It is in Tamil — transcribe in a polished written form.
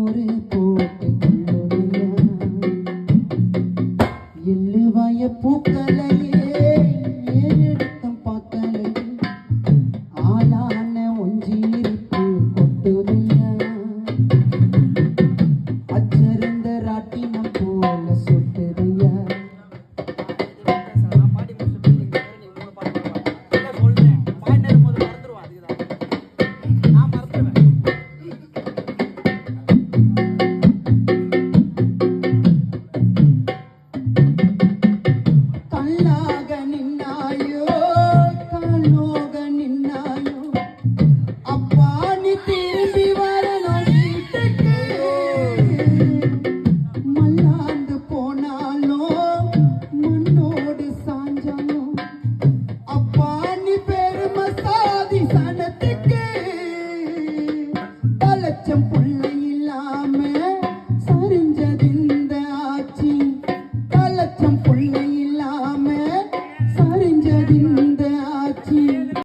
ஒரு போட்டு எள்ளுவாய பூக்களையே ஏறெடுத்தம் பார்க்கலையே ஆளான ஒஞ்சிருப்பு கொட்டுதையா அச்சருந்த ராட்டினம் போல சுட்டுதையா புள்ளை இல்லாம சரிஞ்சதிந்த ஆட்சி கலச்சம் புள்ளை